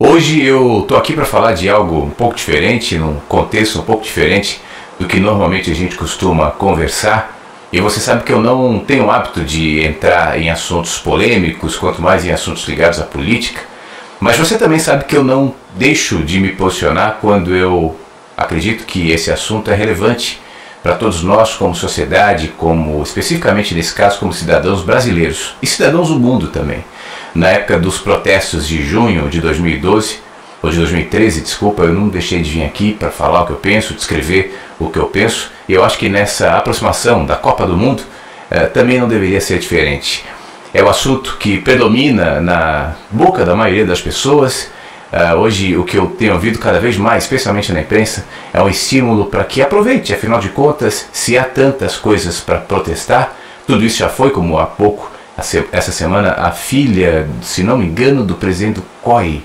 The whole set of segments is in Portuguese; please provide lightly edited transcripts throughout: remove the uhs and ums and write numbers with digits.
Hoje eu tô aqui para falar de algo um pouco diferente, num contexto um pouco diferente do que normalmente a gente costuma conversar. E você sabe que eu não tenho o hábito de entrar em assuntos polêmicos, quanto mais em assuntos ligados à política. Mas você também sabe que eu não deixo de me posicionar quando eu acredito que esse assunto é relevante para todos nós como sociedade, como especificamente nesse caso como cidadãos brasileiros e cidadãos do mundo também. Na época dos protestos de junho de 2012, ou de 2013, desculpa, eu não deixei de vir aqui para falar o que eu penso, descrever o que eu penso, e eu acho que nessa aproximação da Copa do Mundo também não deveria ser diferente. É o assunto que predomina na boca da maioria das pessoas. Hoje o que eu tenho ouvido cada vez mais, especialmente na imprensa, é um estímulo para que aproveite, afinal de contas, se há tantas coisas para protestar, tudo isso já foi, como há pouco, essa semana, a filha, se não me engano, do presidente do COI,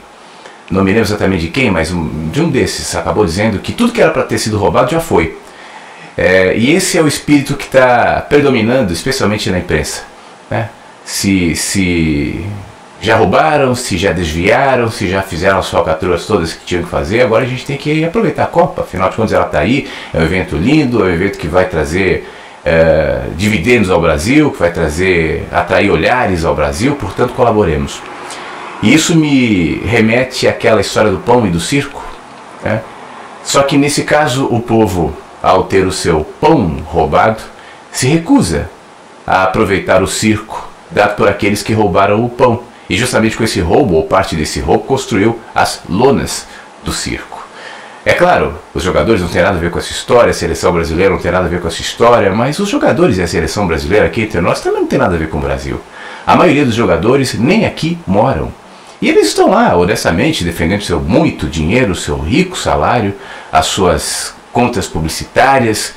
não me lembro exatamente de quem, mas de um desses, acabou dizendo que tudo que era para ter sido roubado já foi. E esse é o espírito que está predominando, especialmente na imprensa, né? Se já roubaram, se já desviaram, se já fizeram as falcatruas todas que tinham que fazer, agora a gente tem que aproveitar a Copa, afinal de contas ela está aí, é um evento lindo, é um evento que vai trazer dividendos ao Brasil, que vai atrair olhares ao Brasil, portanto colaboremos. E isso me remete àquela história do pão e do circo, né? Só que nesse caso o povo, ao ter o seu pão roubado, se recusa a aproveitar o circo dado por aqueles que roubaram o pão. E justamente com esse roubo, ou parte desse roubo, construiu as lonas do circo. É claro, os jogadores não têm nada a ver com essa história, a seleção brasileira não tem nada a ver com essa história, mas os jogadores e a seleção brasileira aqui entre nós também não tem nada a ver com o Brasil. A maioria dos jogadores nem aqui moram. E eles estão lá, honestamente, defendendo seu muito dinheiro, seu rico salário, as suas contas publicitárias,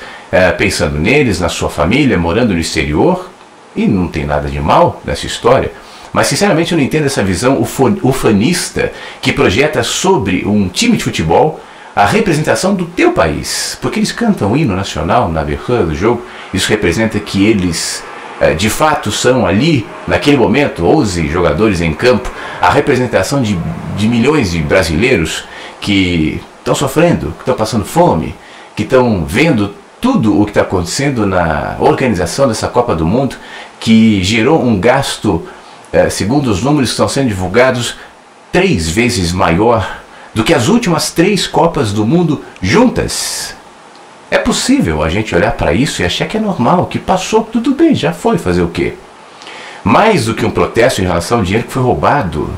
pensando neles, na sua família, morando no exterior. E não tem nada de mal nessa história. Mas sinceramente eu não entendo essa visão ufanista que projeta sobre um time de futebol a representação do teu país. Porque eles cantam o hino nacional na abertura do jogo, isso representa que eles de fato são ali, naquele momento, 11 jogadores em campo, a representação de milhões de brasileiros que estão sofrendo, que estão passando fome, que estão vendo tudo o que está acontecendo na organização dessa Copa do Mundo, que gerou um gasto, segundo os números que estão sendo divulgados, 3 vezes maior do que as últimas 3 Copas do Mundo juntas. É possível a gente olhar para isso e achar que é normal, que passou, tudo bem, já foi, fazer o quê? Mais do que um protesto em relação ao dinheiro que foi roubado,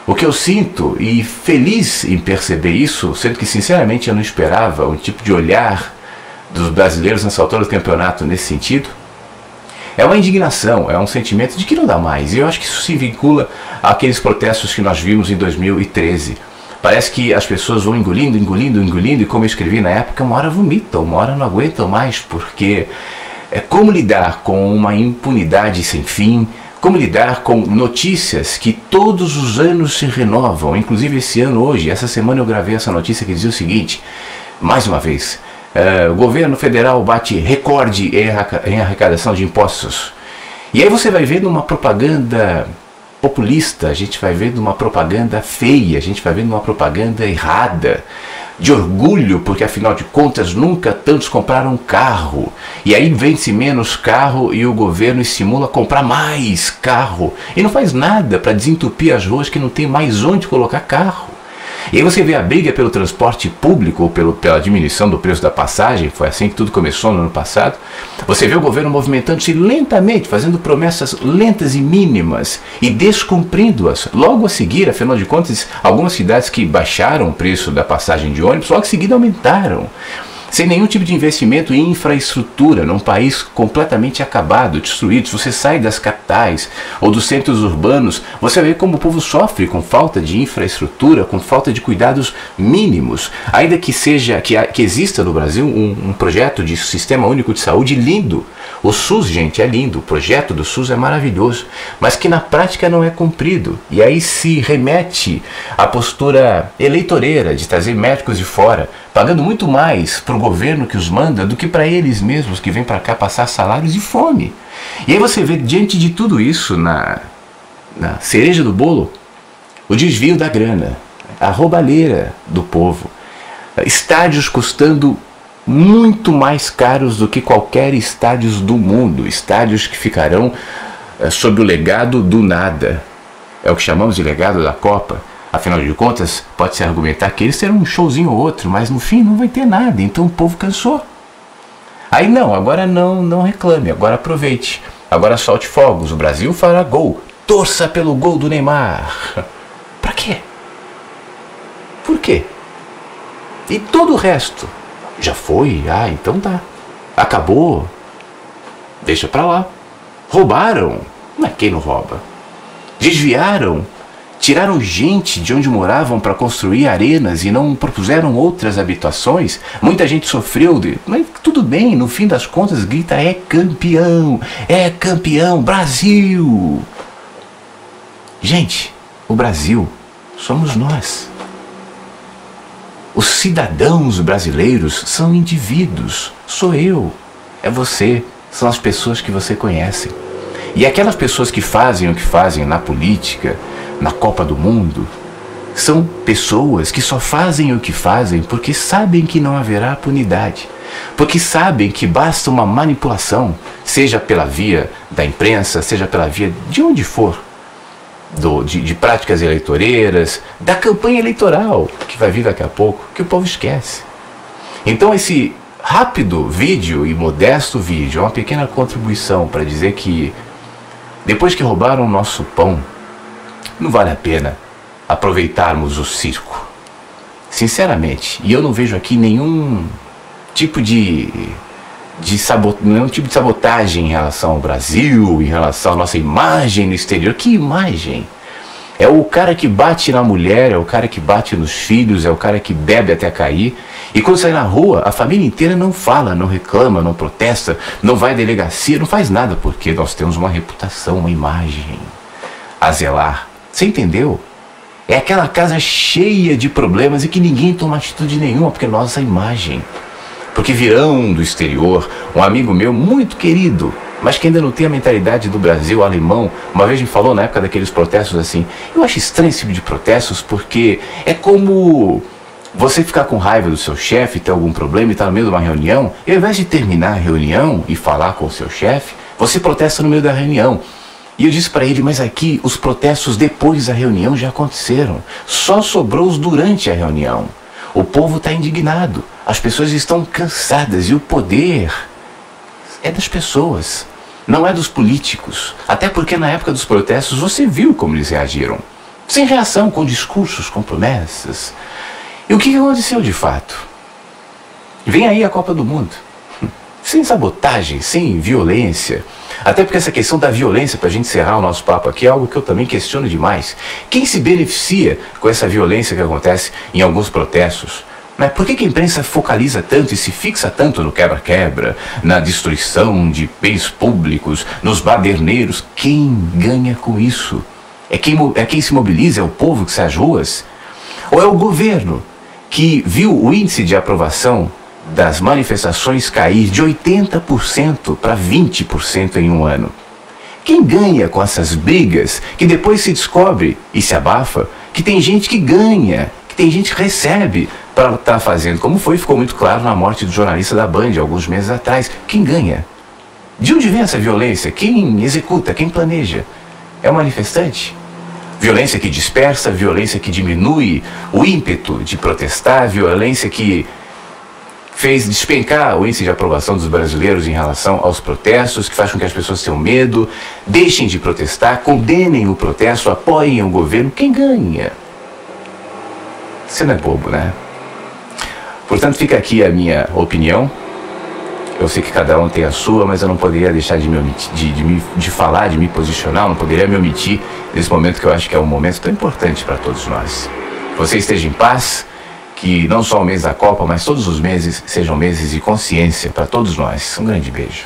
o que eu sinto, e feliz em perceber isso, sendo que sinceramente eu não esperava um tipo de olhar dos brasileiros nessa altura do campeonato nesse sentido, é uma indignação, é um sentimento de que não dá mais. E eu acho que isso se vincula àqueles protestos que nós vimos em 2013. Parece que as pessoas vão engolindo, e como eu escrevi na época, uma hora vomitam, uma hora não aguentam mais, porque é como lidar com uma impunidade sem fim, como lidar com notícias que todos os anos se renovam, inclusive esse ano hoje, essa semana eu gravei essa notícia que dizia o seguinte, mais uma vez, o governo federal bate recorde em arrecadação de impostos. E aí você vai vendo uma propaganda populista, a gente vai vendo uma propaganda feia, a gente vai vendo uma propaganda errada, de orgulho, porque afinal de contas nunca tantos compraram um carro. E aí vende-se menos carro e o governo estimula a comprar mais carro. E não faz nada para desentupir as ruas que não tem mais onde colocar carro. E aí você vê a briga pelo transporte público ou pela diminuição do preço da passagem, foi assim que tudo começou no ano passado. Você vê o governo movimentando-se lentamente, fazendo promessas lentas e mínimas e descumprindo-as. Logo a seguir, afinal de contas, algumas cidades que baixaram o preço da passagem de ônibus, logo em seguida aumentaram. Sem nenhum tipo de investimento em infraestrutura, num país completamente acabado, destruído. Se você sai das capitais ou dos centros urbanos, você vê como o povo sofre com falta de infraestrutura, com falta de cuidados mínimos. Ainda que exista no Brasil um projeto de sistema único de saúde lindo. O SUS, gente, é lindo, o projeto do SUS é maravilhoso, mas que na prática não é cumprido. E aí se remete à postura eleitoreira de trazer médicos de fora, pagando muito mais para o governo que os manda do que para eles mesmos que vêm para cá passar salários e fome. E aí você vê diante de tudo isso, na cereja do bolo, o desvio da grana. a roubalheira do povo. Estádios custando muito mais caros do que qualquer estádios do mundo. Estádios que ficarão sob o legado do nada. É o que chamamos de legado da Copa. Afinal de contas, pode-se argumentar que eles terão um showzinho ou outro, mas no fim não vai ter nada, então o povo cansou. Aí não, agora não reclame, agora aproveite, agora solte fogos, o Brasil fará gol, torça pelo gol do Neymar. Pra quê? Por quê? E todo o resto? Já foi? Ah, então tá. Acabou? Deixa pra lá. Roubaram? Mas quem não rouba? Desviaram? Tiraram gente de onde moravam para construir arenas e não propuseram outras habitações? Muita gente sofreu, mas tudo bem, no fim das contas grita: é campeão, Brasil! Gente, o Brasil somos nós. Os cidadãos brasileiros são indivíduos, sou eu, é você, são as pessoas que você conhece. E aquelas pessoas que fazem o que fazem na política, na Copa do Mundo, são pessoas que só fazem o que fazem porque sabem que não haverá punidade, porque sabem que basta uma manipulação, seja pela via da imprensa, seja pela via de onde for, de práticas eleitoreiras, da campanha eleitoral, que vai vir daqui a pouco, que o povo esquece. Então esse rápido vídeo e modesto vídeo é uma pequena contribuição para dizer que depois que roubaram o nosso pão, não vale a pena aproveitarmos o circo. Sinceramente, e eu não vejo aqui nenhum tipo de sabotagem em relação ao Brasil, em relação à nossa imagem no exterior. Que imagem? É o cara que bate na mulher, é o cara que bate nos filhos, é o cara que bebe até cair. E quando sai na rua, a família inteira não fala, não reclama, não protesta, não vai à delegacia, não faz nada, porque nós temos uma reputação, uma imagem a zelar. Você entendeu? É aquela casa cheia de problemas e que ninguém toma atitude nenhuma, porque nossa imagem. Porque virão do exterior, um amigo meu muito querido, mas que ainda não tem a mentalidade do Brasil, alemão, uma vez me falou na época daqueles protestos assim: eu acho estranho esse tipo de protestos, porque é como você ficar com raiva do seu chefe, ter algum problema e estar no meio de uma reunião, e ao invés de terminar a reunião e falar com o seu chefe, você protesta no meio da reunião. E eu disse para ele: mas aqui os protestos depois da reunião já aconteceram, só sobrou os durante a reunião. O povo está indignado, as pessoas estão cansadas e o poder é das pessoas, não é dos políticos. Até porque na época dos protestos você viu como eles reagiram. Sem reação, com discursos, com promessas. E o que aconteceu de fato? Vem aí a Copa do Mundo. Sem sabotagem, sem violência. Até porque essa questão da violência, para a gente encerrar o nosso papo aqui, é algo que eu também questiono demais. Quem se beneficia com essa violência que acontece em alguns protestos? Mas por que a imprensa focaliza tanto e se fixa tanto no quebra-quebra, na destruição de bens públicos, nos baderneiros? Quem ganha com isso? É quem se mobiliza? É o povo que sai às ruas? Ou é o governo que viu o índice de aprovação das manifestações cair de 80% para 20% em um ano? Quem ganha com essas brigas que depois se descobre e se abafa que tem gente que ganha, que tem gente que recebe para estar fazendo, como ficou muito claro na morte do jornalista da Band alguns meses atrás? Quem ganha? De onde vem essa violência? Quem executa? Quem planeja? É o manifestante? Violência que dispersa, violência que diminui o ímpeto de protestar, violência que fez despencar o índice de aprovação dos brasileiros em relação aos protestos, que faz com que as pessoas tenham medo, deixem de protestar, condenem o protesto, apoiem o governo. Quem ganha? Você não é bobo, né? Portanto, fica aqui a minha opinião. Eu sei que cada um tem a sua, mas eu não poderia deixar de falar, de me posicionar, não poderia me omitir nesse momento que eu acho que é um momento tão importante para todos nós. Que você esteja em paz, que não só o mês da Copa, mas todos os meses sejam meses de consciência para todos nós. Um grande beijo.